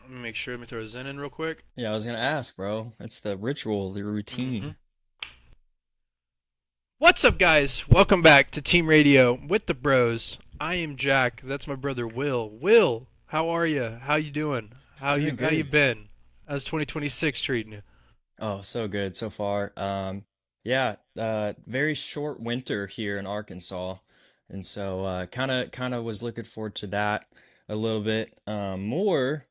Let me make sure. Let me throw a Zen in real quick. Yeah, I was gonna ask, bro. It's the ritual, the hmm routine. What's up, guys? Welcome back to Team Radio with the Bros. I am Jack. That's my brother Will. Will, how are you? How you doing? Doing How you good. been? How's 2026 treating you? Oh, so good so far. Yeah, very short winter here in Arkansas, and so kind of was looking forward to that a little bit more.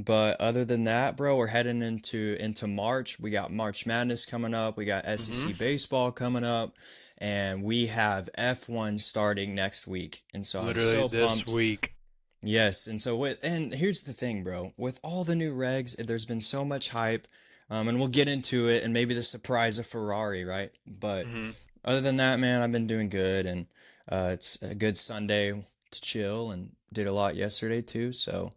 But other than that, bro, we're heading into March. We got March Madness coming up. We got hmm SEC baseball coming up, and we have F1 starting next week. And so I'm Literally so this pumped. week. Yes, and here's the thing, bro. With all the new regs, there's been so much hype, and we'll get into it, and maybe the surprise of Ferrari, right? But hmm other than that, man, I've been doing good, and it's a good Sunday to chill, and did a lot yesterday too. So,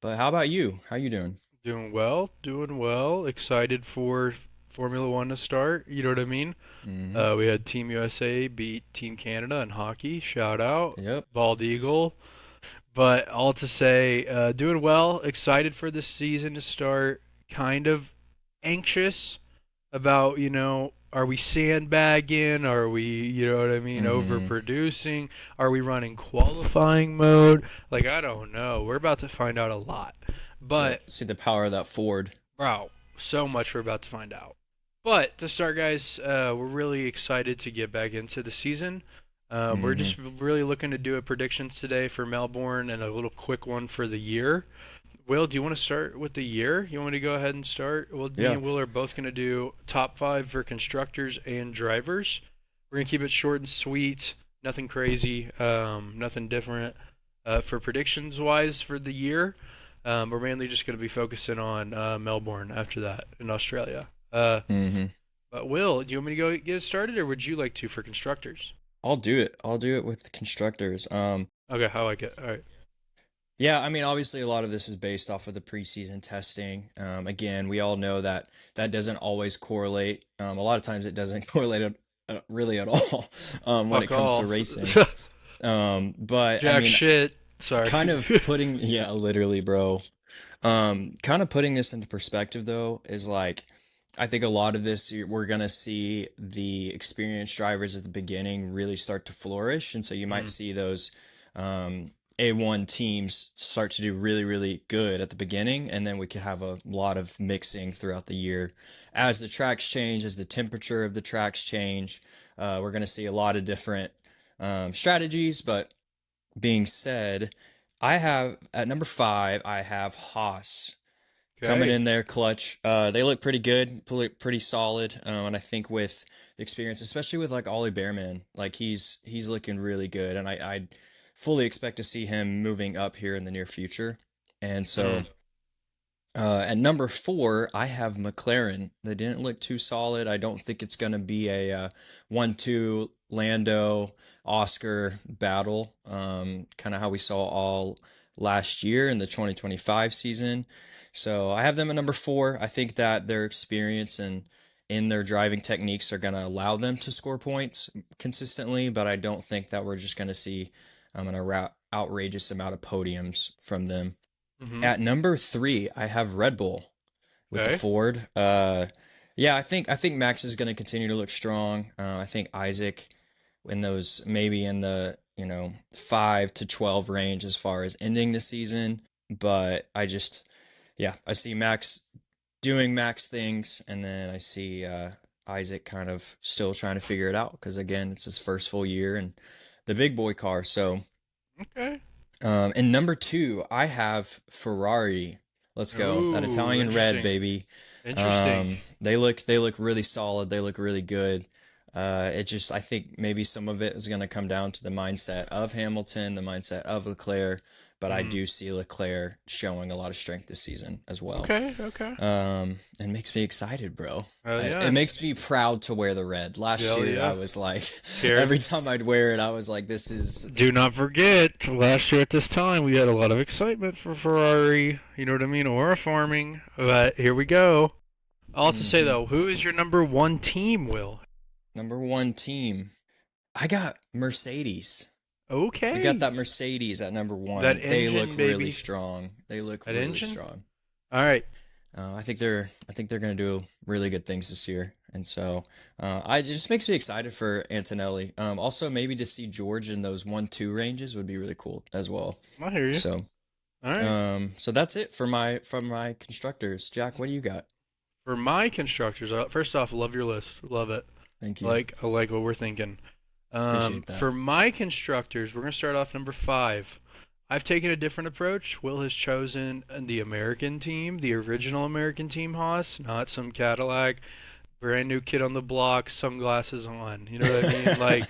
but how about you? How you doing? Doing well, doing well. Excited for Formula One to start. You know what I mean? Hmm. We had Team USA beat Team Canada in hockey. Shout out, Yep. Bald Eagle. But all to say, doing well. Excited for the season to start. Kind of anxious about, are we sandbagging? Are we, you know what I mean, Hmm. overproducing? Are we running qualifying mode? Like, I don't know. We're about to find out a lot. Yep. But, See the power of that Ford. bro, so much we're about to find out. But to start, guys, we're really excited to get back into the season. We're Hmm. just really looking to do a predictions today for Melbourne and a little quick one for the year. Will, do you want to start with the year? You want me to go ahead and start? Well, me Yeah. and Will are both going to do top five for constructors and drivers. We're going to keep it short and sweet, nothing crazy, nothing different. For predictions wise for the year, we're mainly just going to be focusing on Melbourne after that in Australia. Hmm. But Will, do you want me to go get it started, or would you like to for constructors? I'll do it. I'll do it with the constructors. Okay, I like it. All right. Yeah, I mean, obviously, a lot of this is based off of the preseason testing. Again, we all know that that doesn't always correlate. A lot of times, it doesn't correlate really at all when it Fuck comes to all. racing. But I Jack mean, shit. Sorry. kind of putting, yeah, literally, bro. Kind of putting this into perspective, though, is like, I think a lot of this, we're gonna see the experienced drivers at the beginning really start to flourish, and so you might Mhm. see those A1 teams start to do really, really good at the beginning, and then we could have a lot of mixing throughout the year as the tracks change, as the temperature of the tracks change. We're gonna see a lot of different strategies, but being said, I have at number five, I have Haas coming Okay. in there clutch. They look pretty good, pretty solid, and I think with experience, especially with like Ollie Bearman, like he's looking really good, and I fully expect to see him moving up here in the near future. And Mhm. so at number four, I have McLaren. They didn't look too solid. I don't think it's going to be a 1-2 Lando Oscar battle, kind of how we saw all last year in the 2025 season. So I have them at number four. I think that their experience and in their driving techniques are going to allow them to score points consistently, but I don't think that we're just going to see outrageous amount of podiums from them. Mhm. At number three, I have Red Bull with the Okay. Ford. Yeah, I think Max is going to continue to look strong. I think Isaac in those maybe in the 5 to 12 range as far as ending the season. But yeah, I see Max doing Max things, and then I see Isaac kind of still trying to figure it out because again, it's his first full year and the big boy car. So Okay. and number two, I have Ferrari. Let's go. That Ooh, Italian red, interesting. baby. Interesting. They look really solid. They look really good. I think maybe some of it is going to come down to the mindset of Hamilton, the mindset of Leclerc, but I Mhm. do see Leclerc showing a lot of strength this season as well. Okay. Okay. It makes me excited, bro. Hell It yeah. makes me proud to wear the red. Last Hell year, I yeah. was like, Here. every time I'd wear it, I was like, this is. Do not forget, last year at this time we had a lot of excitement for Ferrari. You know what I mean? Or farming. But here we go. All to say Mhm. though, who is your number one team, Will? Number one team. I got Mercedes. We got Okay. that Mercedes at number That one. They engine, look really baby. strong. They look That really engine. strong. All right. I think they're going to do really good things this year, and so I it just makes me excited for Antonelli. Also, maybe to see George in those 1-2 ranges would be really cool as well. I hear you. So, All right. so that's it for my constructors. Jack, what do you got? For my constructors, first off, love your list. Love it. Thank you. I like what we're thinking. Appreciate that. For my constructors, we're gonna start off number five. I've taken a different approach. Will has chosen the American team, the original American team Haas, not some Cadillac, brand new kid on the block, sunglasses on. You know what I mean? Like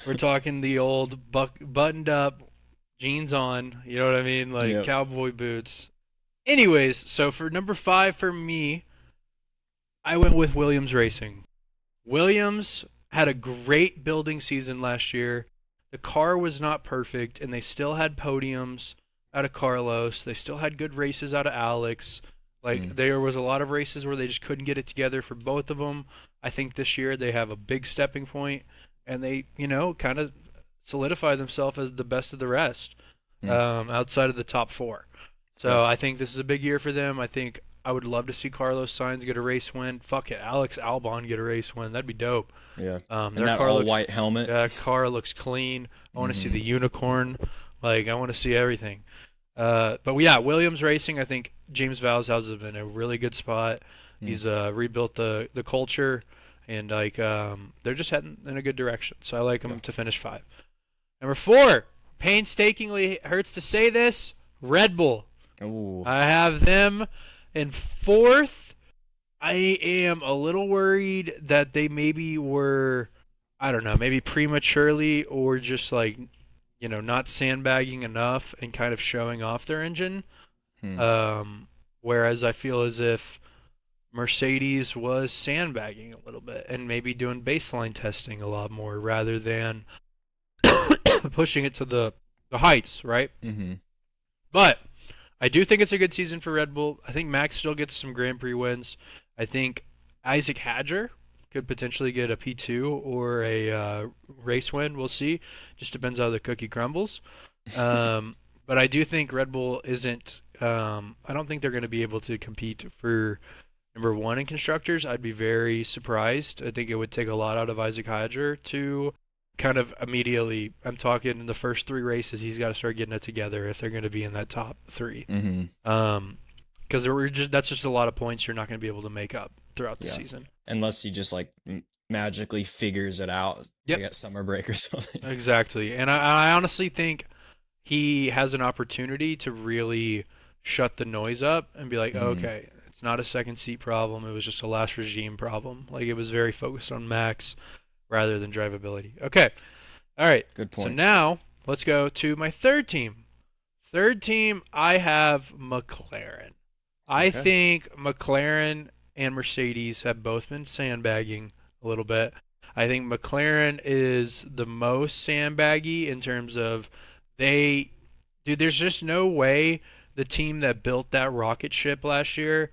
we're talking the old buttoned up, jeans on. You know what I mean? Like Yep. cowboy boots. Anyways, so for number five for me, I went with Williams Racing. Williams had a great building season last year. The car was not perfect, and they still had podiums out of Carlos. They still had good races out of Alex. Like Mm, there was a lot of races where they just couldn't get it together for both of them. I think this year they have a big stepping point, and they, kind of solidify themselves as the best of the rest, mm. outside of the top four. Yeah. So I think this is a big year for them. I think I would love to see Carlos Sainz get a race win. Fuck it, Alex Albon get a race win. That'd be dope. Yeah. And Their that car all looks white helmet. car looks clean. I want to see Hmm. the unicorn. Like I want to see everything. But yeah, Williams Racing. I think James Valshouse has been a really good spot. Mm, He's rebuilt the culture, and like they're just heading in a good direction. So I like yeah. them to finish five. Number four, painstakingly hurts to say this, Red Bull. Ooh. I have them in fourth. I am a little worried that they maybe were, I don't know, maybe prematurely or just like, not sandbagging enough and kind of showing off their engine. Hmm. Um, Whereas I feel as if Mercedes was sandbagging a little bit and maybe doing baseline testing a lot more rather than pushing it to the heights, right? Mm-hmm. But I do think it's a good season for Red Bull. I think Max still gets some Grand Prix wins. I think Isaac Hadger could potentially get a P2 or a race win. We'll see. Just depends how the cookie crumbles. But I do think Red Bull isn't. I don't think they're going to be able to compete for number one in constructors. I'd be very surprised. I think it would take a lot out of Isaac Hadger to kind of immediately. I'm talking in the first three races, he's got to start getting it together if they're going to be in that top three. Mm-hmm. Because that's just a lot of points you're not going to be able to make up throughout the Yeah. season. Unless he just like magically figures it out Yep. like at summer break or something. Exactly. And I honestly think he has an opportunity to really shut the noise up and be like, Mm, okay, it's not a second seat problem. It was just a last regime problem. Like it was very focused on Max rather than drivability. Okay. All right. good So point. now let's go to my third team. Third team, I have McLaren. I Okay. think McLaren and Mercedes have both been sandbagging a little bit. I think McLaren is the most sandbaggy in terms of dude, there's just no way the team that built that rocket ship last year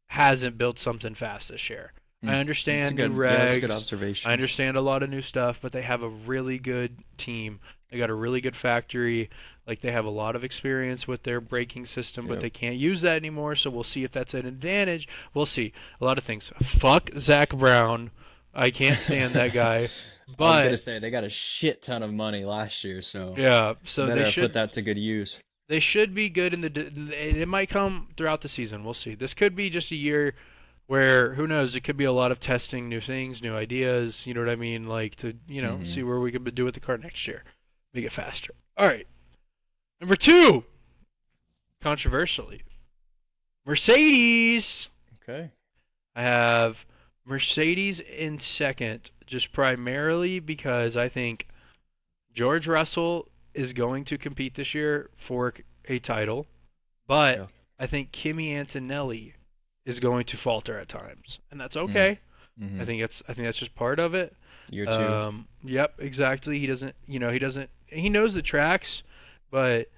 hasn't built something fast this year. I Mm. That's a understand new good, yeah, that's a good regs. I observation. understand a lot of new stuff, but they have a really good team. They got a really good factory. Like they have a lot of experience with their braking system, but Yep. they can't use that anymore. So we'll see if that's an advantage. We'll see. A lot of things. Fuck Zach Brown. I can't stand that guy. I was gonna But say they got a shit ton of money last year, so yeah, so better put that to good use. they should be good in it might come throughout the season. We'll see. This could be just a year where who knows, it could be a lot of testing new things, new ideas, you know what I mean, like to, Hmm. see where we could do with the car next year. Make it faster. All right. Number 2, controversially, Mercedes. Okay. I have Mercedes in second just primarily because I think George Russell is going to compete this year for a title, but Yeah. I think Kimi Antonelli is going to falter at times, and that's Mm. okay. Hmm. I think that's just part of it. Year two. Yep, exactly. He knows the tracks, but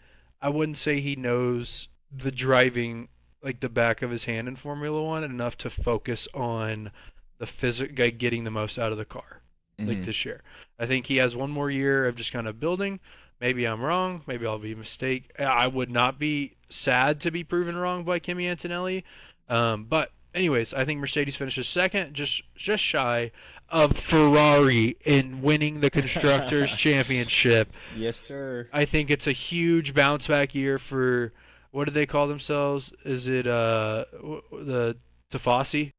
I wouldn't say he knows the driving like the back of his hand in Formula One enough to focus on the getting the most out of the car like Hmm. this year. I think he has one more year of just kind of building, Maybe I'm wrong. Maybe I'll be mistake. I would not be sad to be proven wrong by Kimi Antonelli. But anyways, I think Mercedes finishes second, just shy of Ferrari in winning the constructors championship. Yes, sir. I think it's a huge bounce back year for what do they call themselves? Is it the Tafasi?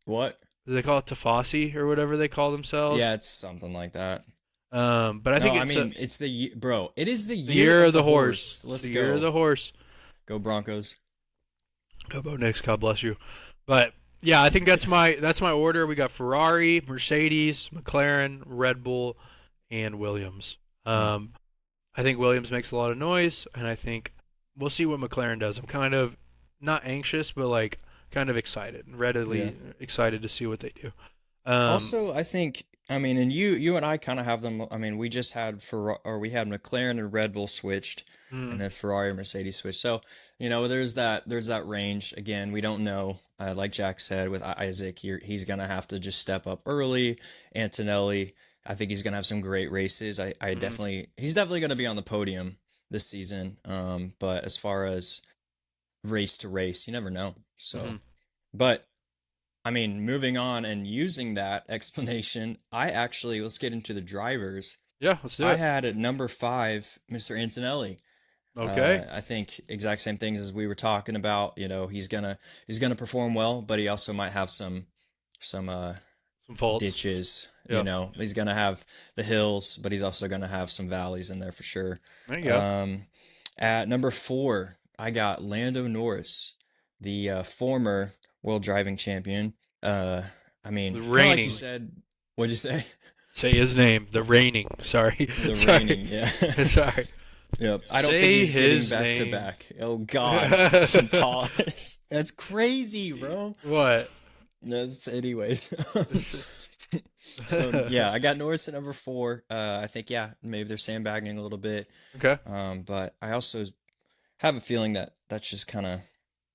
What? Do they call it Tafasi or whatever they call themselves? Yeah, it's something like that. But I No, think I it's mean it's bro. It is the the year year of of the the horse. horse. It's Let's the year of go. the horse. Go Broncos. Go Bo Nix, God bless you. But yeah, I think that's my order. We got Ferrari, Mercedes, McLaren, Red Bull, and Williams. Hmm. I think Williams makes a lot of noise, and I think we'll see what McLaren does. I'm kind of not anxious, but like kind of excited, Yeah. readily excited to see what they do. Um, Also, I think I mean, and you and I kind of have them. I mean, we just had we had McLaren and Red Bull switched, and mm, then Ferrari and Mercedes switched. So, there's that range. Again, we don't know. Like Jack said with Isaac, he's gonna have to just step up early. Antonelli, I think he's gonna have some great races. mm, He's definitely gonna be on the podium this season. But as far as race to race, you never know. So, mm. but I mean, moving on and using that explanation, let's get into the drivers. Yeah, let's do I it. had at number five, Mr. Antonelli. Okay, I think exact same things as we were talking about. He's gonna perform well, but he also might have some some faults. ditches. Yeah, He's gonna have the hills, but he's also gonna have some valleys in there for sure. there you go. Um, at number four, I got Lando Norris, the former world driving champion. Uh, I The mean, kind of like you reigning. said. What'd you say? Say his name. The reigning. Sorry, The sorry, reigning, yeah. sorry. Yep. I don't think Say he's getting his back to name. back. Oh God. Pause. That's crazy, bro. What? That's anyways. So yeah, I got Norris at number four. I think yeah, maybe they're sandbagging a little bit. Okay. But I also have a feeling that that's just kind of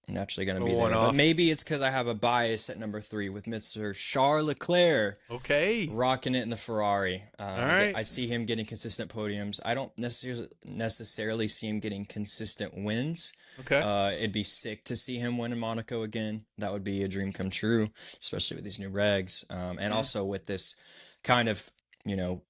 naturally going to A be one there. But off. maybe it's because I have a bias at number three with Mr. Charles Leclerc Okay. rocking it in the Ferrari. All right. I see him getting consistent podiums. I don't necessarily see him getting consistent wins. Okay. It'd be sick to see him win in Monaco again. That would be a dream come true, especially with these new regs, and Mm, also with this kind of you know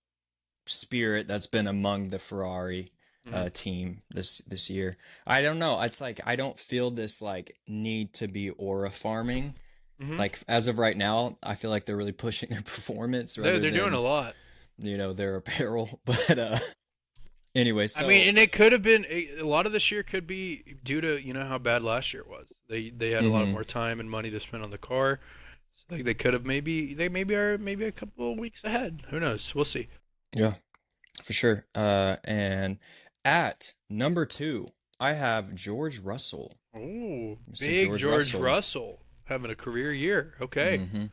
spirit that's been among the Ferrari mm, team this year. I don't know. It's like I don't feel this like need to be aura farming. mm. Like as of right now, I feel like they're really pushing their performance rather They're doing a than lot. their apparel. But anyway, I mean, so and it could have been a lot of this year could be due to how bad last year was. They had a lot mhm, more time and money to spend on the car. So like they could have maybe are maybe a couple of weeks ahead. Who knows? We'll see. yeah, for sure. And at number two, I have George Russell, Oh, Mr. big George George Russell. Russell having a career year. Okay. Hmm.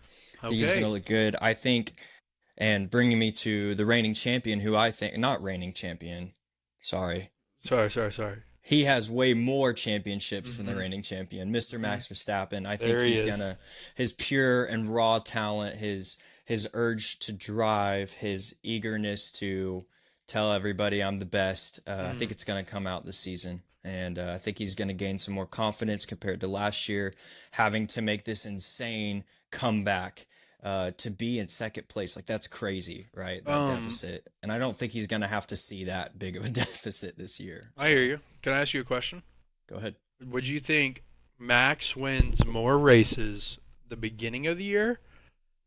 I think he's Okay. gonna look good. I think, and bringing me to the reigning champion, who I think not reigning champion. Sorry, Sorry. he has way more championships than the Mhm. reigning champion, Mr. Mhm. Max Verstappen. I think There he he's is. gonna his pure and raw talent, his urge to drive, his eagerness to tell everybody I'm the best. I think Mhm. it's gonna come out this season. And I think he's going to gain some more confidence compared to last year, having to make this insane comeback to be in second place. Like, that's crazy, right? That Um, deficit. And I don't think he's going to have to see that big of a deficit this year. I hear So you. Can I ask you a question? go ahead. Would you think Max wins more races the beginning of the year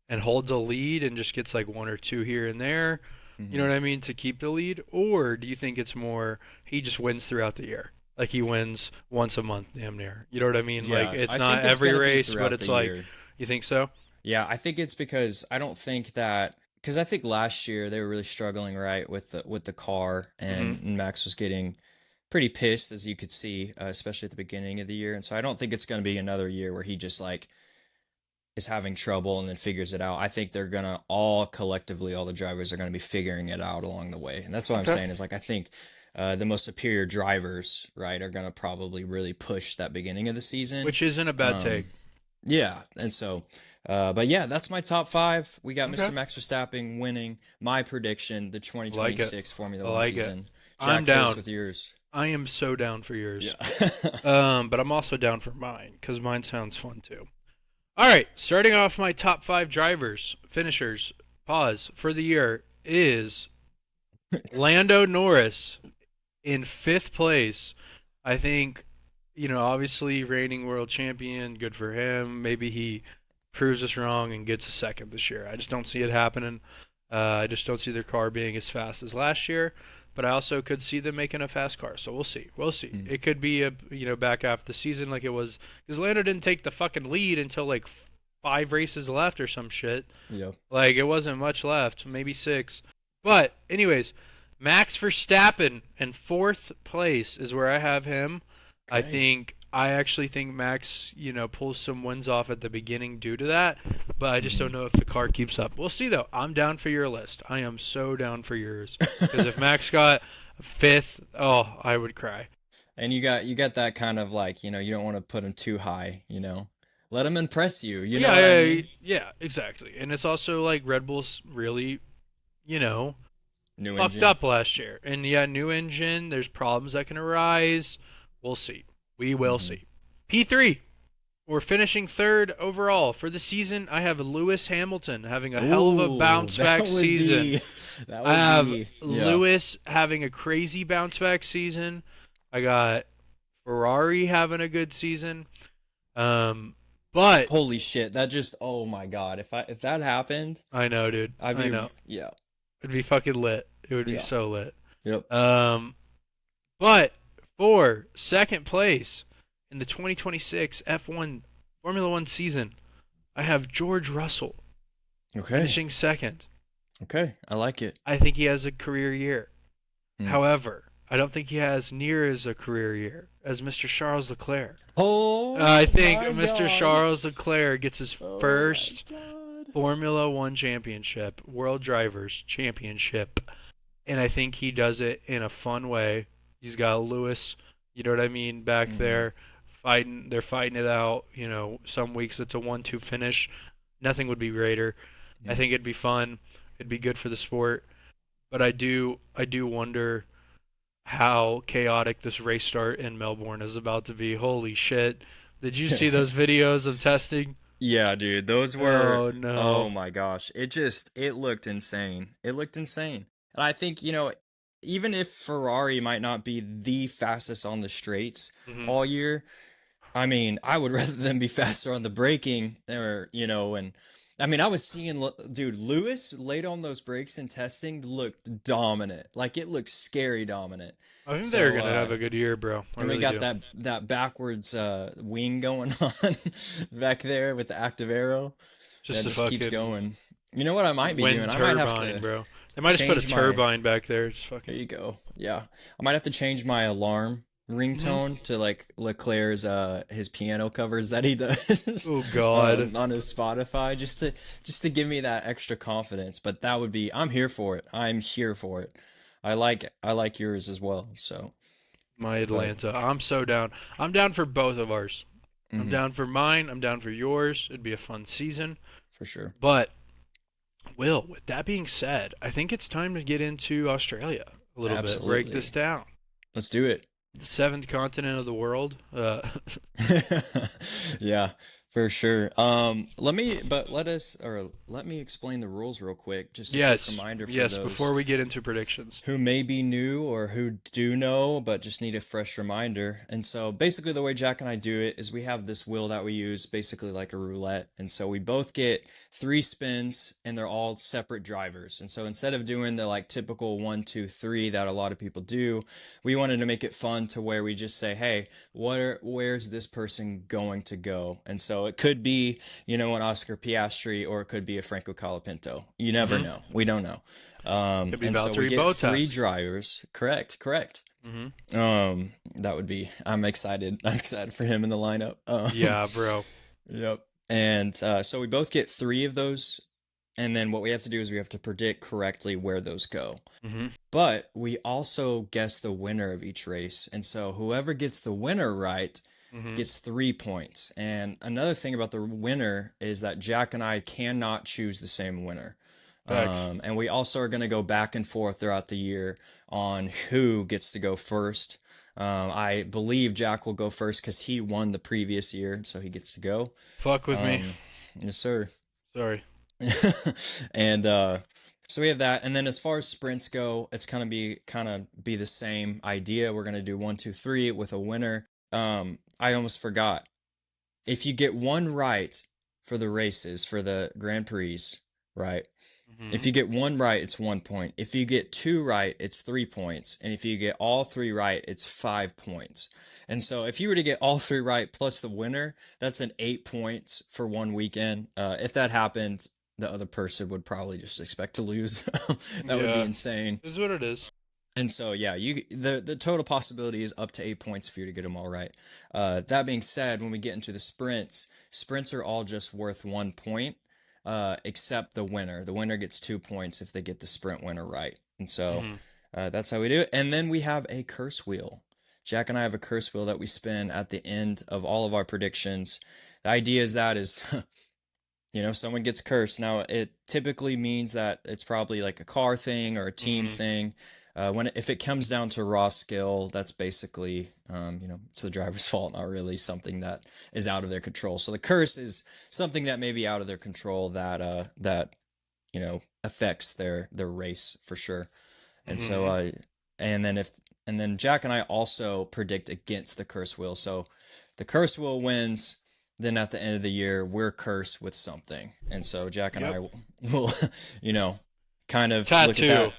and holds a lead and just gets like one or two here and there? You know Hmm. what I mean, to keep the lead? Or do you think it's more he just wins throughout the year? Like he wins once a month, damn near. You know what I mean? Like Yeah, it's I not think it's every going to be race, but throughout it's the like, year. you think so? Yeah, I think it's because I don't think that because I think last year they were really struggling right with the car Mm-hmm. and Max was getting pretty pissed as you could see, especially at the beginning of the year. And so I don't think it's going to be another year where he just like is having trouble and then figures it out. I think they're going to all collectively, all the drivers are going to be figuring it out along the way. And that's what I'm Okay. saying is like I think the most superior drivers, right, are going to probably really push that beginning of the season. Which isn't a bad Um, take. yeah, and so, but yeah, that's my top five. We got Okay. Mr. Max Verstappen winning my prediction, the I like it. 2026 Formula I One like it. season. I'm Jack, hit us down. with yours. I am so down for Yeah. yours. But I'm also down for mine because mine sounds fun too. All right, starting off my top five drivers, finishers, pause for the year is Lando Norris in fifth place. I think, obviously reigning world champion, good for him. Maybe he proves us wrong and gets a second this year. I just don't see it happening. I just don't see their car being as fast as last year. But I also could see them making a fast car. So we'll see. We'll see. Mm. It could be a back half of the season like it was because Lando didn't take the fucking lead until like five races left or some shit. Yep. Like it wasn't much left, maybe six. But anyways, Max Verstappen in fourth place is where I have him. Okay. I actually think Max, pulls some wins off at the beginning due to that, but I just don't Mhm. know if the car keeps up. We'll see though. I'm down for your list. I am so down for yours because if Max got fifth, oh, I would cry. And you got that kind of like, you don't want to put him too high, you know. Let him impress you, you know Yeah, what I yeah, mean? yeah, exactly. And it's also like Red Bull's really, you know, New fucked engine. up last year. And yeah, new engine, there's problems that can arise. We'll see. We will Hmm. see. P3. We're finishing third overall. For the season, I have Lewis Hamilton having a hell of a Ooh, bounce back season. that I would have be, yeah. Lewis having a crazy bounce back season. I got Ferrari having a good season. Um, but Holy shit, that just, oh my God. If that happened, I know, dude. I'd I be, know. yeah, It'd be fucking lit. It would be yeah, so lit. yep. Um, But for second place in the 2026 F1 Formula One season, I have George Russell Okay, finishing second. okay, I like it. I think he has a career year. Hmm. However, I don't think he has near as a career year as Mr. Charles Leclerc. I Oh think my Mr. God. Charles Leclerc gets his Oh my first God. Formula One championship, World Drivers Championship, and I think he does it in a fun way. He's got Lewis, you know what I mean, back Hmm. there fighting. They're fighting it out. Some weeks it's a 1-2 finish. Nothing would be greater. I think it'd be fun. It'd be good for the sport. But I do wonder how chaotic this race start in Melbourne is about to be. Holy shit! Did you see those videos of testing? Yeah, dude, those were, Oh oh no. my gosh. It looked insane. It looked insane. And I think, even if Ferrari might not be the fastest on the straights Hmm. all year, I mean, I would rather them be faster on the braking or, and I mean, I was seeing, dude, Lewis laid on those brakes in testing looked dominant. Like it looked scary dominant. I think they're So, gonna have a good year, bro. I and we really got do. that backwards wing going on back there with the active arrow Just that a just keeps fucking going. You know what I might be doing? wind I might have turbine, to bro. They might just put a change my. turbine back there. Just There fucking. you go. Yeah, I might have to change my alarm Hmm. ringtone to like Leclerc's his piano covers that he does Oh God. on his Spotify just to give me that extra confidence. But that would be, I'm here for it. I'm here for it. I like yours as well. So, My but Atlanta. I'm so down. I'm down for both of ours. I'm mhm, down for mine. I'm down for yours. It'd be a fun season. for sure. But Will, with that being said, I think it's time to get into Australia a little bit. Break this Absolutely. down. Let's do it. The seventh continent of the world. Yeah, for sure. Let me explain the rules real quick. Just a quick Yes. reminder for Yes. those Before we get into predictions. who may be new or who do know but just need a fresh reminder. And so basically the way Jack and I do it is we have this wheel that we use basically like a roulette. And so we both get three spins and they're all separate drivers. And so instead of doing the like typical 1, 2, 3 that a lot of people do, we wanted to make it fun to where we just say, hey, where's this person going to go? And so it could be, an Oscar Piastri or it could be a Franco Colapinto. You never Mm-hmm. know. We don't know. Could be And so we Valtteri get three Bottas. drivers. Correct, correct. Mm-hmm. That would be. I'm excited. I'm excited for him in the lineup. Yeah, bro. Yep. And so we both get three of those, and then what we have to do is we have to predict correctly where those go. Mm-hmm. But we also guess the winner of each race, and so whoever gets the winner right Mm-hmm. gets 3 points. And another thing about the winner is that Jack and I cannot choose the same winner. Facts. And we also are going to go back and forth throughout the year on who gets to go first. I believe Jack will go first because he won the previous year, so he gets to go. Fuck with me. Um, yes, sir. Sorry. And so we have that. And then as far as sprints go, it's gonna be kind of be the same idea. We're gonna do one, two, three with a winner. I almost forgot. If you get one right for the races for the Grand Prix, right? If Hmm. you get one right, it's 1 point. If you get two right, it's 3 points. And if you get all three right, it's 5 points. And so if you were to get all three right plus the winner, that's an 8 points for one weekend. If that happened, the other person would probably just expect to lose. That would be Yeah. insane. This is what it is. And so yeah, the total possibility is up to 8 points for you to get them all right. That being said, when we get into the sprints are all just worth 1 point, except the winner. The winner gets 2 points if they get the sprint winner right. And so Hmm. that's how we do it. And then we have a curse wheel. Jack and I have a curse wheel that we spin at the end of all of our predictions. The idea is someone gets cursed. Now, it typically means that it's probably like a car thing or a team Hmm. thing. If it comes down to raw skill, that's basically it's the driver's fault, not really something that is out of their control. So the curse is something that may be out of their control that affects their race for sure. And so Hmm. and then if and then Jack and I also predict against the curse wheel. So the curse wheel wins, then at the end of the year we're cursed with something. And so Jack and Yep. I will kind of look at Tattoo. that.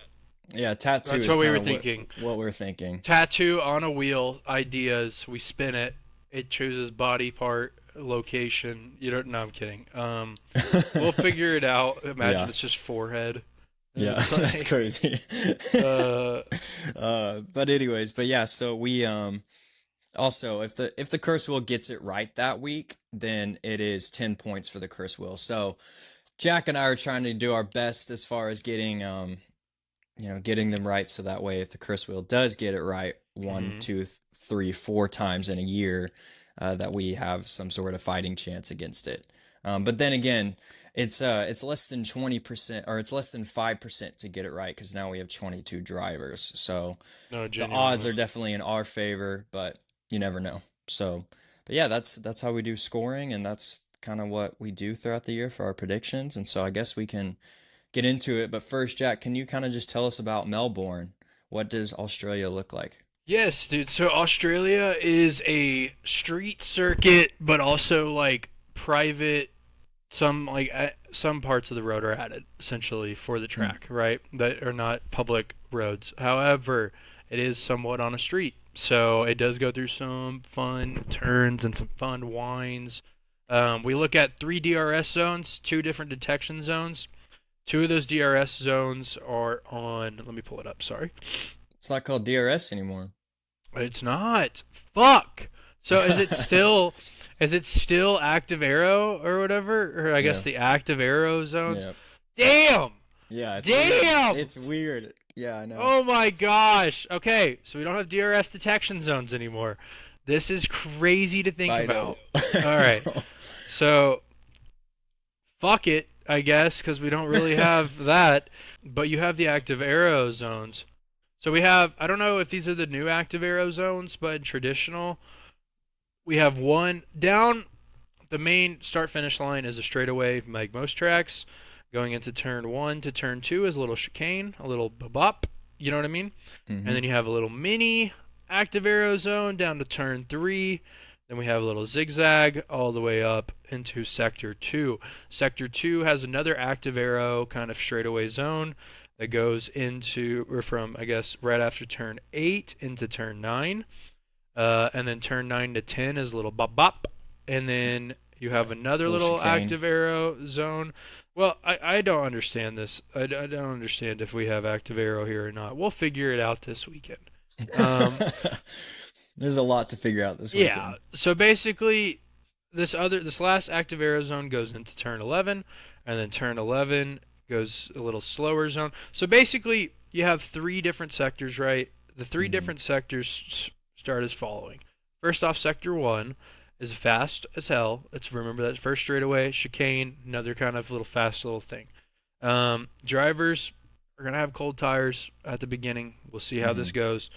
Yeah, tattoo That's is what we kind were of what thinking. what we're thinking. Tattoo on a wheel. Ideas. We spin it. It chooses body part, location. You don't. No, I'm kidding. We'll figure it out. Imagine Yeah. it's just forehead. Yeah, It's that's like, crazy. uh, But anyways, but yeah, so we also if the curse wheel gets it right that week, then it is 10 points for the curse wheel. So Jack and I are trying to do our best as far as getting them right, so that way if the curse wheel does get it right one, mhm. two, three, 4 times in a year, that we have some sort of fighting chance against it. But then again, it's less than 20%, or it's less than 5% to get it right because now we have 22 drivers. So No, the odds genuinely. are definitely in our favor, but you never know. So, but yeah, that's how we do scoring, and that's kind of what we do throughout the year for our predictions. And so I guess we can get into it. But first, Jack, can you kind of just tell us about Melbourne? What does Australia look like? Yes, dude. So Australia is a street circuit, but also like private. Some parts of the road are added essentially for the Hmm. track, right? That are not public roads. However, it is somewhat on a street, so it does go through some fun turns and some fun winds. We look at three DRS zones, two different detection zones. Two of those DRS zones are on. Let me pull it up. Sorry. It's not called DRS anymore. It's not. Fuck. So is it still active arrow or whatever? Or I guess Yeah, the active arrow zones. yeah, Damn. yeah. It's weird. Damn. It's weird. Yeah, I know. Oh my gosh. Okay, so we don't have DRS detection zones anymore. This is crazy to think I know. about. All I right. know. So fuck it, I guess, because we don't really have that. But you have the active arrow zones. So we have, I don't know if these are the new active arrow zones, but in traditional, we have one down. The main start finish line is a straightaway, like most tracks. Going into turn one to turn two is a little chicane, a little bop. You know what I mean? And Hmm. then you have a little mini active arrow zone down to turn three. Then we have a little zigzag all the way up into sector two. Sector two has another active arrow kind of straightaway zone that goes into, or from, I guess, right after turn eight into turn nine. And then turn 9 to 10 is a little bop bop. And then you have another Little little chicane. active arrow zone. Well, I don't understand this. I don't understand if we have active arrow here or not. We'll figure it out this weekend. Um, There's a lot to figure out this yeah. weekend. So basically, this last active arrow zone goes into turn 11, and then turn 11 goes a little slower zone. So basically, you have three different sectors, right? The three Hmm. different sectors start as following. First off, sector one is fast as hell. Let's remember that first straightaway chicane, another kind of little fast little thing. Drivers are gonna have cold tires at the beginning. We'll see how this Hmm. goes.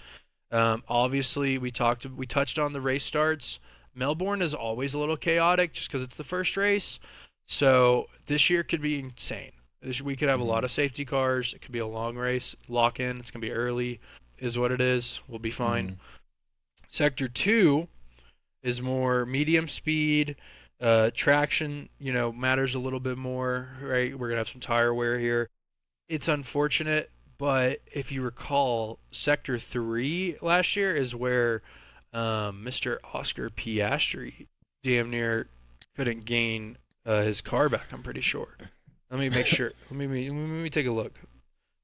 Obviously, we touched on the race starts. Melbourne is always a little chaotic just because it's the first race. So this year could be insane. We could have a lot Hmm. of safety cars. It could be a long race. Lock in. It's gonna be early. Is what it is. We'll be fine. Hmm. Sector two is more medium speed. Traction, matters a little bit more, right? We're gonna have some tire wear here. It's unfortunate, but if you recall, Sector 3 last year is where Mr. Oscar Piastri damn near couldn't gain his car back, I'm pretty sure. Let me make sure. Let me take a look.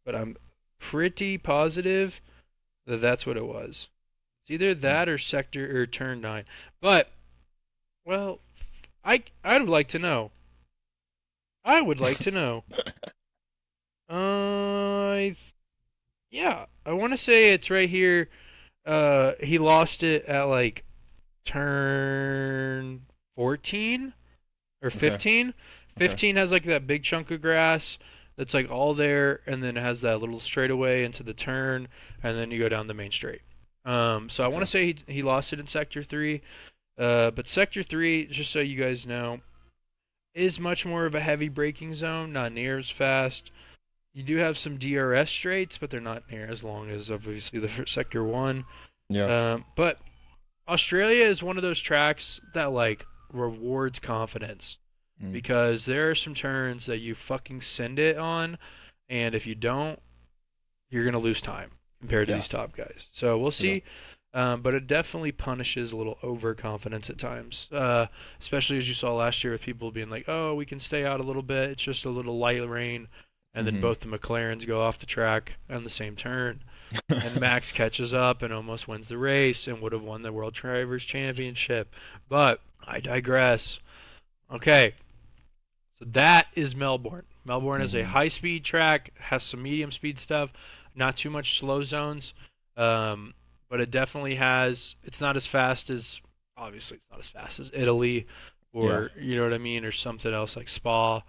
But I'm pretty positive that that's what it was. It's either that or Sector or Turn 9. But, well, I'd like to know. I would like to know. Uh, Yeah, I want to say it's right here. He lost it at like turn 14 or Okay. 15. Okay. 15 has like that big chunk of grass that's like all there, and then it has that little straightaway into the turn, and then you go down the main straight. So I want Okay. to say he lost it in Sector 3. But Sector 3, just so you guys know, is much more of a heavy braking zone, not near as fast. You do have some DRS straights, but they're not near as long as obviously the Sector 1. Yeah. But Australia is one of those tracks that like rewards confidence Mm. because there are some turns that you fucking send it on, and if you don't, you're gonna lose time compared to Yeah. these top guys. So we'll Yeah. see. But it definitely punishes a little overconfidence at times, especially as you saw last year with people being like, "Oh, we can stay out a little bit. It's just a little light rain," and then Hmm. both the McLarens go off the track on the same turn, and Max catches up and almost wins the race and would have won the World Drivers' Championship. But I digress. Okay, so that is Melbourne. Melbourne is a Hmm. high-speed track, has some medium-speed stuff, not too much slow zones, um, but it definitely has. It's not as fast as obviously it's not as fast as Italy, Yeah. or you know what I mean, or something else like Spa.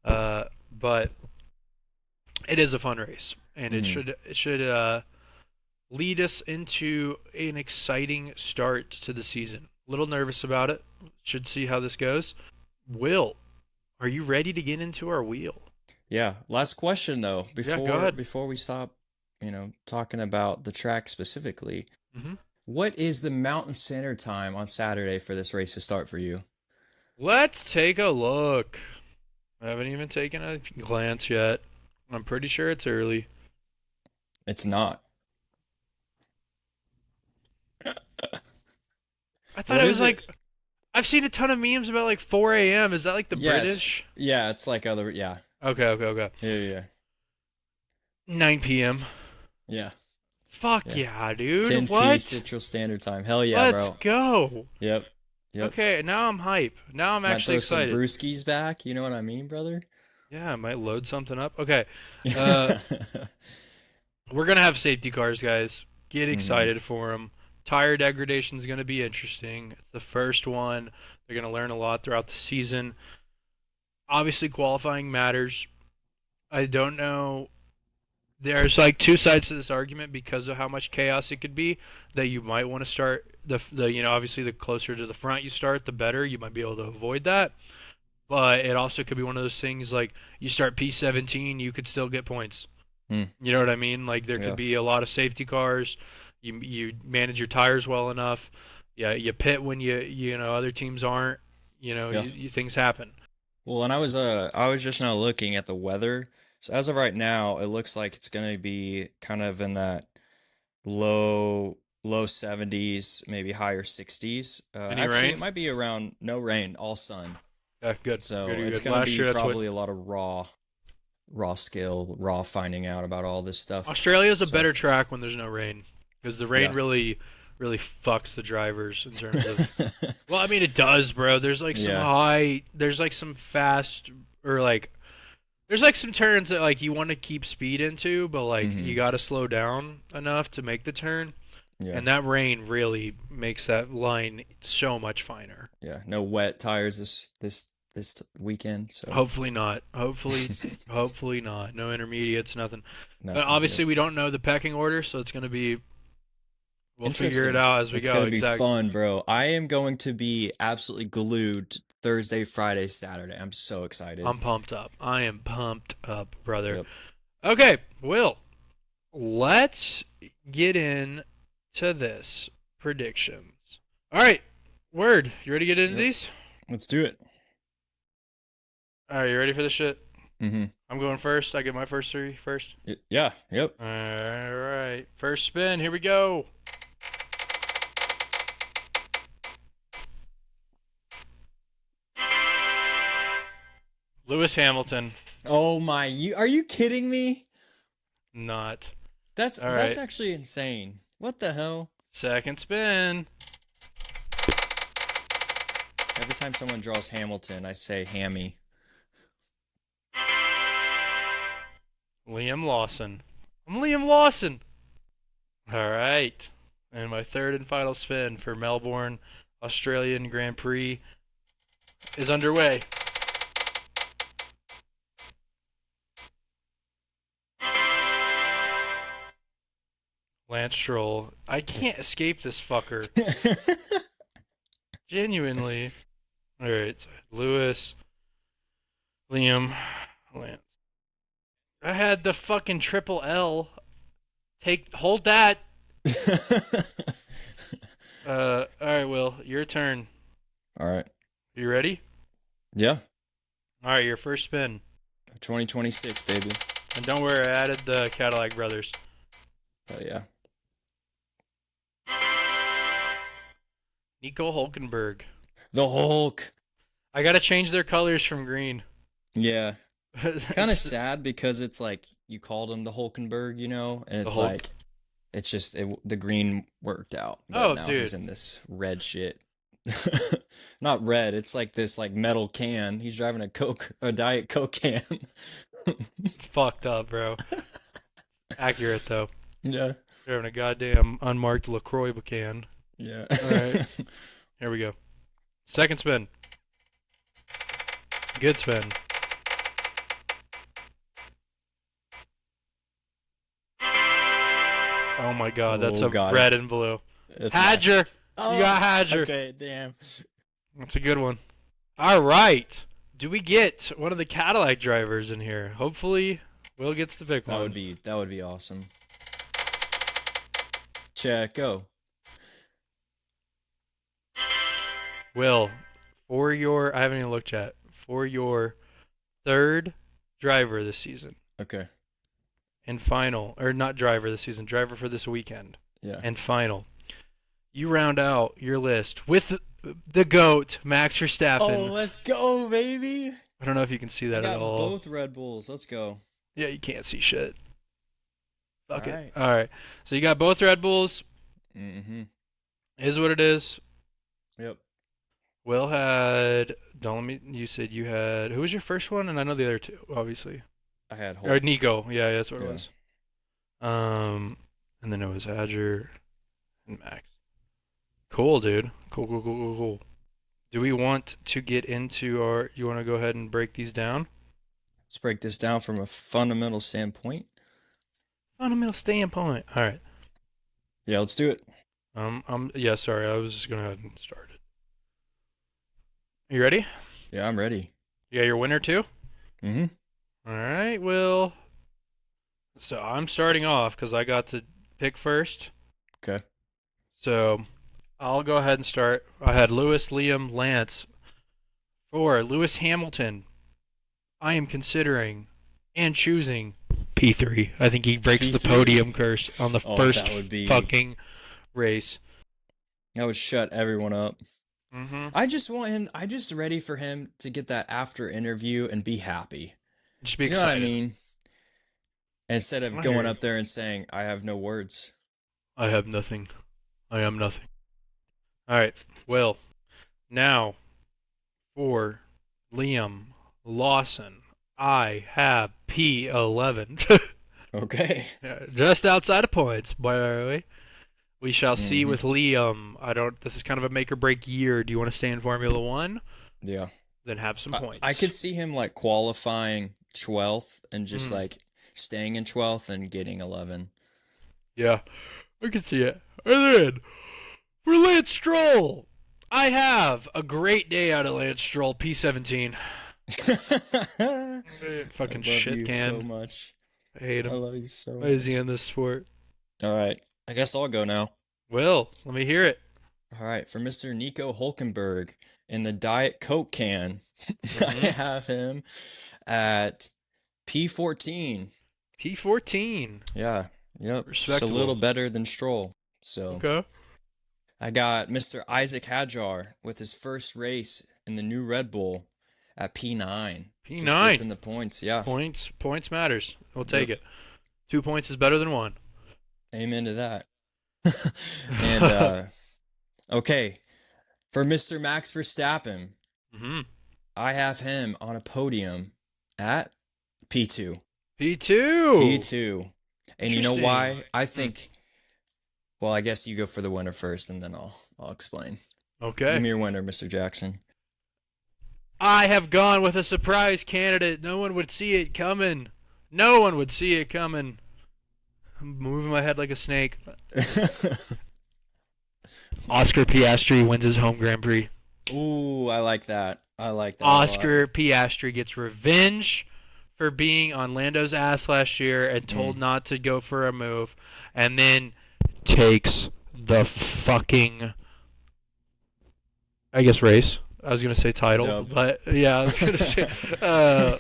But it is a fun race, and it Hmm. should lead us into an exciting start to the season. A little nervous about it. Should see how this goes. Will, are you ready to get into our wheel? Yeah. Last question though, Yeah, go before ahead. before we stop, talking about the track specifically. Hmm. What is the Mountain Standard Time on Saturday for this race to start for you? Let's take a look. I haven't even taken a glance yet. I'm pretty sure it's early. It's not. I thought What it is was it? like I've seen a ton of memes about like 4 a.m. Is that like the British? Yeah, it's like other yeah. Okay, okay, okay. Yeah, yeah, 9 p.m. yeah. Fuck Yeah. yeah, dude. 10 p What? Central Standard Time. Hell yeah, Let's bro. go. Yep. Yep. Okay, now I'm hype. Now I'm Might actually throw some excited. brewskis back, you know what I mean, brother? Yeah, I might load something up. Okay. Uh, we're gonna have safety cars, guys. Get Hmm. excited for them. Tire degradation is gonna be interesting. It's the first one. They're gonna learn a lot throughout the season. Obviously, qualifying matters. I don't know. There's like two sides to this argument because of how much chaos it could be. That you might want to start obviously the closer to the front you start, the better. You might be able to avoid that. But it also could be one of those things like you start P17, you could still get points. Mm, You know what I mean? Like there could yeah. be a lot of safety cars. You manage your tires well enough. Yeah, you pit when other teams aren't. Yeah. Things happen. Well, and I was just now looking at the weather. So as of right now, it looks like it's gonna be kind of in that low 70s, maybe higher 60s. Any Actually, it rain? might be around no rain, all sun. Yeah, good, good, So it's good. gonna Last be year, that's what probably a lot of raw skill, raw finding out about all this stuff. Australia's a So better track when there's no rain because the rain yeah. really fucks the drivers in terms of. Well, I mean it does, bro. Yeah. There's like some fast or like there's like some turns that like you want to keep speed into, but like you Hmm. got to slow down enough to make the turn, Yeah. and that rain really makes that line so much finer. Yeah. No wet tires this weekend. So Hopefully not. Hopefully not. No intermediates, nothing. But nothing. Yep. obviously we don't know the pecking order, so it's going to be. We'll figure it Interesting. out as we It's go. gonna be Exactly. fun, bro. I am going to be absolutely glued Thursday, Friday, Saturday. I'm so excited. I'm pumped up. I am pumped up, brother. Yep. Okay, Will. Let's get in to this predictions. All right, Word. You ready to get into Yep. these? Let's do it. All right, you ready for this shit? Mm-hmm. I'm going first. I get my first three first. Yeah. Yep. All right. First spin. Here we go. Lewis Hamilton. Oh my! Are you kidding me? Not. That's All that's right. actually insane. What the hell? Second spin. Every time someone draws Hamilton, I say hammy. Liam Lawson. I'm Liam Lawson. All right. And my third and final spin for Melbourne Australian Grand Prix is underway. Lance Stroll. I can't escape this fucker. Genuinely. All right. So Lewis, Liam, Lance. I had the fucking triple L. Hold that. All right, Will, your turn. All right. You ready? Yeah. All right, your first spin. 2026, baby. And don't worry, I added the Cadillac Brothers. Oh yeah. Nico Hulkenberg. The Hulk. I gotta change their colors from green. Yeah. Kind of sad because it's like you called him the Hulkenberg, you know, and The it's Hulk. like it's just the green worked out, but Oh, now dude. he's in this red shit. Not red, it's like this like metal can. He's driving a Diet Coke can. It's fucked up, bro. Accurate, though. Yeah. They're having a goddamn unmarked LaCroix can. Yeah. All right. Here we go. Second spin. Good spin. Oh my god, that's Oh, a God. red and blue. It's Hadger. nice. Oh, You got Hadger. okay, damn. That's a good one. All right. Do we get one of the Cadillac drivers in here? Hopefully, Will gets the big That one. would be awesome. Checo. Will, for your I haven't even looked yet. For your third driver this season Okay. and final, or not driver this season, driver for this weekend Yeah. and final, you round out your list with the GOAT, Max Verstappen. Oh, let's go, baby. I don't know if you can see that I at got all. both Red Bulls. Let's go. Yeah, you can't see shit. Fuck All it. right. All right. So you got both Red Bulls. Mm-hmm. Is what it is. Yep. Will had. Don't let me. You said you had. Who was your first one? And I know the other two, obviously. I had Or Hulk. Nico. Yeah, that's what it Yeah. was. And then it was Adger and Max. Cool, dude. Cool. Do we want to get into our? You want to go ahead and break these down? Let's break this down from a fundamental standpoint. Fundamental standpoint. All right. Yeah, let's do it. Yeah. Sorry, I was just gonna go ahead and start it. You ready? Yeah, I'm ready. You got your winner too? Mm-hmm. All right, Will. So I'm starting off because I got to pick first. Okay. So I'll go ahead and start. I had Lewis, Liam, Lance. For Lewis Hamilton, I am considering and choosing P3. I think he breaks the P3? podium curse on the Oh, first that would be- fucking race. That would shut everyone up. Mm-hmm. I just want him. I'm just ready for him to get that after interview and be happy. Just be You know excited. what I mean? Instead of I going hear you. up there and saying, "I have no words." I have nothing. I am nothing. All right. Well, now for Liam Lawson, I have P11. Okay. Just outside of points, by the way. We shall see Mhm. with Liam. This is kind of a make or break year. Do you want to stay in Formula One? Yeah. then have some I points. could see him like qualifying 12th and just Mm, like staying in 12th and getting 11. yeah, I can see it. And then for Lance Stroll, I have a great day out of Lance Stroll, P17. I Fucking love shit you so can. much. I hate I him. love you so Why is he much. in this sport? All right. I guess I'll go now. Will, let me hear it. All right. For Mr. Nico Hulkenberg in the Diet Coke can, I Mm-hmm. have him at P14. P14. Yeah. Yep. Just a little Respectable. better than Stroll. So Okay. I got Mr. Isaac Hadjar with his first race in the new Red Bull at P9. Just gets P9. in the points. Yeah. Points matters. We'll take Yep. it. 2 points is better than one. Amen to that. And okay, for Mr. Max Verstappen, Mm-hmm. I have him on a podium at P2. P2. P2. And you know Interesting. why? I Hmm. think, well, I guess you go for the winner first and then I'll explain. Give Okay. me your winner, Mr. Jackson. I have gone with a surprise candidate. No one would see it coming. No one would see it coming. I'm moving my head like a snake. Oscar Piastri wins his home Grand Prix. Ooh, I like that. I like that a lot. Oscar Piastri gets revenge for being on Lando's ass last year and Mm. told not to go for a move, and then takes the fucking, I guess, race. I was gonna say title, Dub. but yeah, I was gonna say. I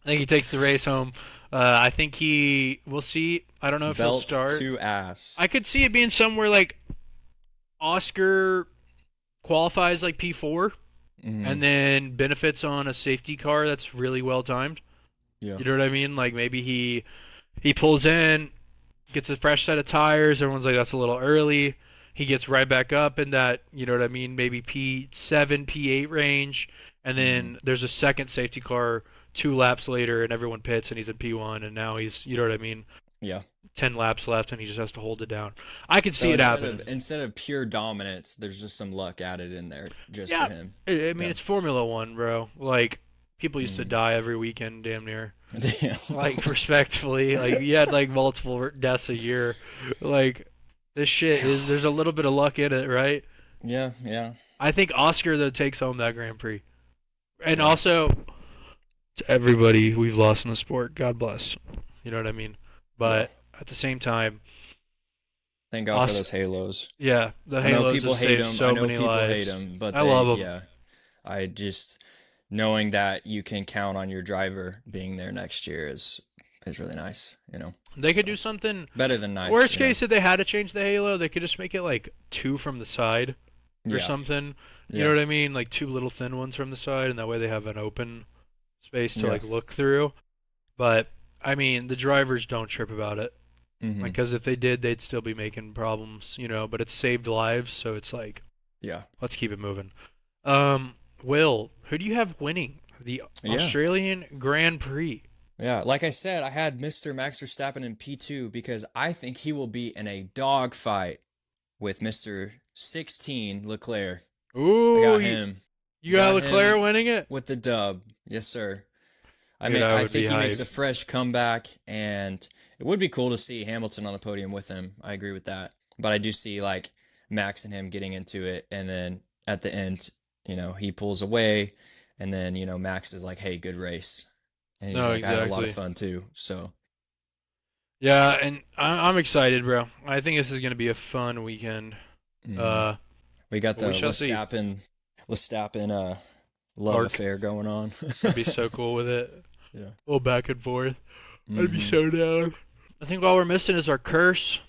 think he takes the race home. I think he. We'll see. I don't know if he'll Belt start. to ass. I could see it being somewhere like Oscar qualifies like P4 Mm. and then benefits on a safety car that's really well timed. Yeah. You know what I mean? Like maybe he pulls in, gets a fresh set of tires. Everyone's like that's a little early. He gets right back up in that, you know what I mean, maybe P7, P8 range, and Mm. then there's a second safety car 2 laps later, and everyone pits, and he's in P1, and now he's, you know what I mean, Yeah. 10 laps left, and he just has to hold it down. I could see So it instead of happening. instead of pure dominance, there's just some luck added in there just for Yeah, him. I mean Yeah. it's Formula One, bro. Like people used to Mm. die every weekend, damn near. Damn. Like respectfully, like you had like multiple deaths a year. Like this shit is there's a little bit of luck in it, right? Yeah, yeah, I think Oscar though takes home that Grand Prix, and yeah, also to everybody we've lost in the sport, God bless. You know what I mean? yeah. But at the same time, Thank God for Os- those halos. yeah, the I know Halos people have hate saved them. I so know many people hate lives. them, but I love they, them. yeah. I just knowing that you can count on your driver being there next year is really nice, you know. They could So do something. better than nice, Worst you know. case, if they had to change the halo, they could just make it like two from the side or Yeah, something. You know yeah, what I mean? Like two little thin ones from the side, and that way they have an open space to yeah. like look through. But I mean, the drivers don't trip about it. Mm-hmm. Like, because if they did, they'd still be making problems, you know. But it's saved lives, so it's like Yeah, let's keep it moving. Will, who do you have winning the yeah. Australian Grand Prix? Yeah, like I said, I had Mr. Max Verstappen in P2 because I think he will be in a dogfight with Mr. 16 Leclerc. I Ooh, got you, him. you got Got Leclerc him winning it? with the dub. Yes, sir. Dude, I I would be think he makes a hyped. fresh comeback, and it would be cool to see Hamilton on the podium with him. I agree with that. But I do see like Max and him getting into it, and then at the end, he pulls away, and then, Max is like, "Hey, good race." And he's No, like, "I had a lot of exactly. fun too." So, Yeah, and I'm excited, bro. I think this is gonna be a fun weekend. mhm. Uh, We got but the we shall see. Verstappen love Arc, affair going on. I'd be so cool with it. Yeah. A little back and forth. I'd be Hmm. so down. I think all we're missing is our curse.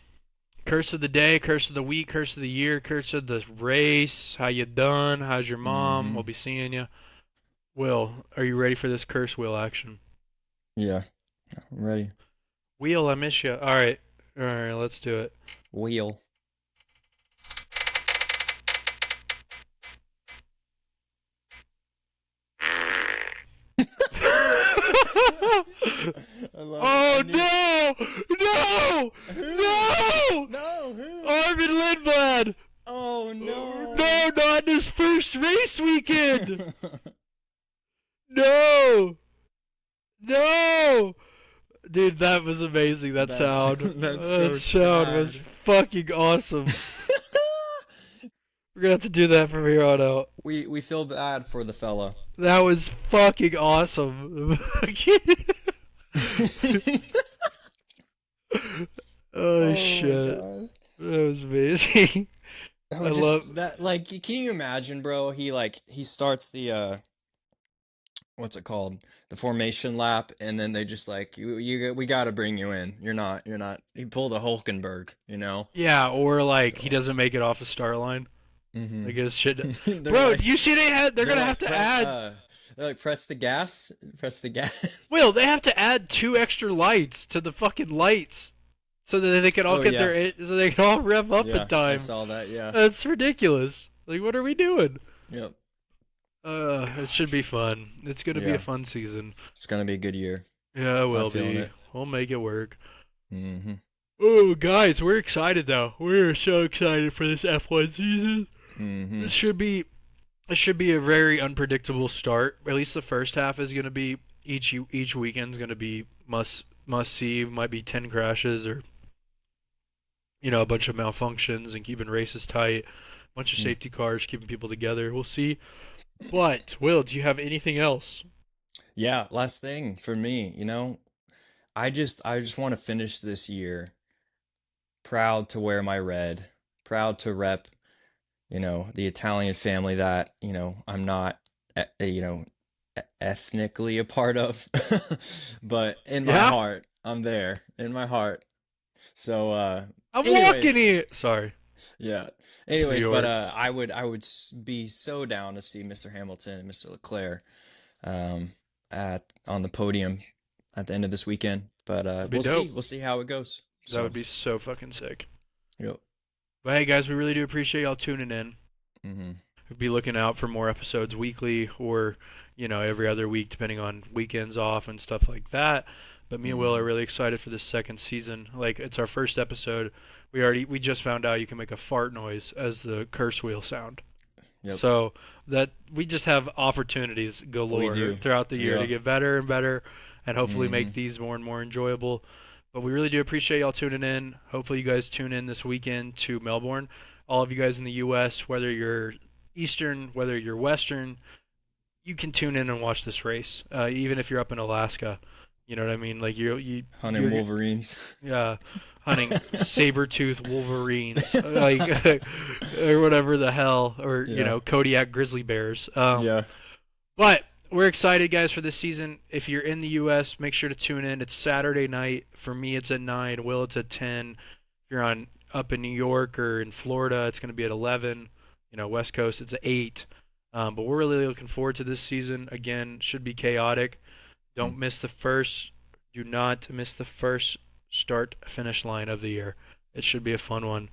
Curse of the day, curse of the week, curse of the year, curse of the race. How you done? How's your mom? Hmm. We'll be seeing you. Will, are you ready for this curse wheel action? Yeah. I'm ready. Wheel, I miss you. All right, let's do it. Wheel. I love it. Oh I knew. no! No! Who? No! No, who? Armin Lindblad! Oh no. No, not in his first race weekend. No, no, dude, that was amazing. That That's sound, that's that so sound was sad. fucking awesome. We're gonna have to do that from here on out. We feel bad for the fella. That was fucking awesome. Oh Oh my shit, god. that was amazing. I Oh, love. just that, like, can you imagine, bro? He starts the what's it called? The formation lap, and then they just like, we got to bring you in. You're not. He pulled a Hulkenberg, you know? Yeah, or like he So, doesn't make it off the start line. hmm Like his shit. they're Bro, like do you see they're they're gonna have like to add. press the gas, press the gas. Will they have to add two extra lights to the fucking lights so that they can all Oh get yeah. so they can all rev up in Yeah, I time. saw that. Yeah. That's ridiculous. Like, what are we doing? Yep. It should be fun. It's gonna be a Yeah. fun season. It's gonna be a good year. Yeah, it I'm will feeling be. it. We'll make it work. Hmm. Oh, guys, we're excited though. We're so excited for this F1 season. Hmm. This should be it should be a very unpredictable start. At least the first half is going to be each weekend's going to be must see. Might be 10 crashes or a bunch of malfunctions and keeping races tight. A bunch of safety cars keeping people together. We'll see. But Will, do you have anything else? Yeah, last thing for me, I just want to finish this year proud to wear my red, proud to rep, the Italian family that, I'm not, ethnically a part of, but in my Yeah, heart, I'm there in my heart. So, I'm walking anyways, here. Sorry, yeah. it's New Anyways, but York. be so down to see Mr. Hamilton and Mr. Leclerc um at on the podium at the end of this weekend. But That'd be we'll dope. see. We'll see how it goes. That So, would be so fucking sick. yep. But hey, guys, we really do appreciate y'all tuning in. Hmm. We'll be looking out for more episodes weekly or, every other week, depending on weekends off and stuff like that. But me and Will are Hmm. really excited for this second season. Like, it's our first episode. We just found out you can make a fart noise as the curse wheel sound. Yep. So that we just have opportunities We galore do. throughout the year to Yeah. get better and better and hopefully Hmm. make these more and more enjoyable. But we really do appreciate y'all tuning in. Hopefully you guys tune in this weekend to Melbourne. All of you guys in the US, whether you're Eastern, whether you're Western, you can tune in and watch this race. Even if you're up in Alaska. You know what I mean? Like Hunting you're Wolverines. yeah, hunting saber-toothed wolverines, like or whatever the hell, or Yeah. Kodiak grizzly bears. Yeah. But we're excited, guys, for this season. If you're in the U.S., make sure to tune in. It's Saturday night. For me, it's at 9. Will, it's at 10. If you're on up in New York or in Florida, it's going to be at 11. West Coast, it's at 8. But we're really looking forward to this season. Again, should be chaotic. Mm. Don't miss the first. Do not miss the first start finish line of the year. It should be a fun one.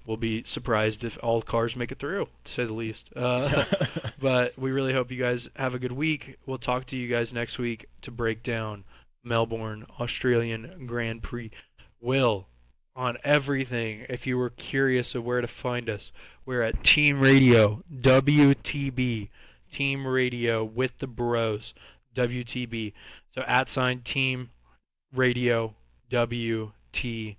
We'll be surprised if all cars make it through, to say the least. But we really hope you guys have a good week. We'll talk to you guys next week to break down Melbourne Australian Grand Prix. Will, on everything, if you were curious of where to find us, we're at Team Radio, WTB, Team Radio with the bros, WTB. So @ Team Radio, WTB.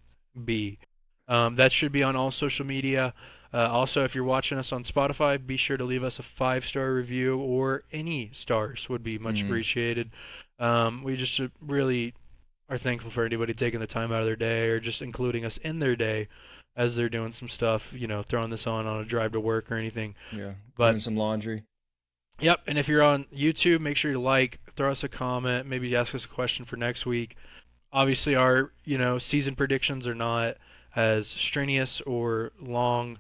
That should be on all social media. Also, if you're watching us on Spotify, be sure to leave us a 5-star review, or any stars would be much Mhm. appreciated. We just really are thankful for anybody taking the time out of their day or just including us in their day as they're doing some stuff, throwing this on a drive to work or anything. Yeah. But Doing some laundry. yep, and if you're on YouTube, make sure you like, throw us a comment, maybe ask us a question for next week. Obviously, our season predictions are not as strenuous or long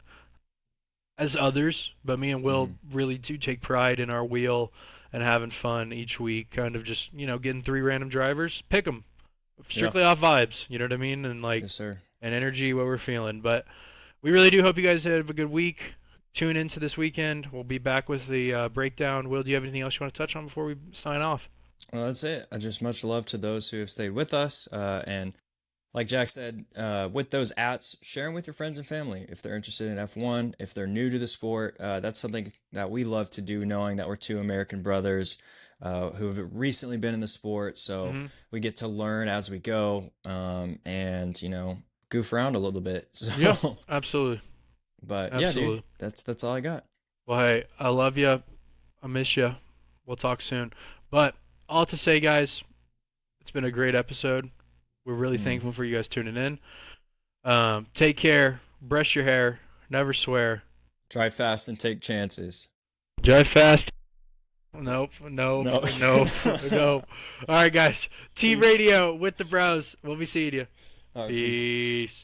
as others, but me and Will Mhm. really do take pride in our wheel and having fun each week. Kind of just getting 3 random drivers, pick them Yeah. strictly off vibes. You know what I mean? And like Yes, sir. and energy, what we're feeling. But we really do hope you guys have a good week. Tune into this weekend. We'll be back with the breakdown. Will, do you have anything else you want to touch on before we sign off? Well, that's it. Just much love to those who have stayed with us, and like Jack said, with those ats, share them with your friends and family if they're interested in F1, if they're new to the sport. That's something that we love to do, knowing that we're two American brothers who have recently been in the sport. So Hmm. we get to learn as we go, and goof around a little bit. Yeah, So, absolutely, but yeah, dude, absolutely. that's all I got. Well, hey, I love you. I miss you. We'll talk soon. But all to say, guys, it's been a great episode. We're really Mm. thankful for you guys tuning in. Take care. Brush your hair. Never swear. Drive fast and take chances. Drive fast. Nope. Nope. No. Nope. Nope. All right, guys. T Peace. Radio with the bros. We'll be seeing you. All right, peace. Peace.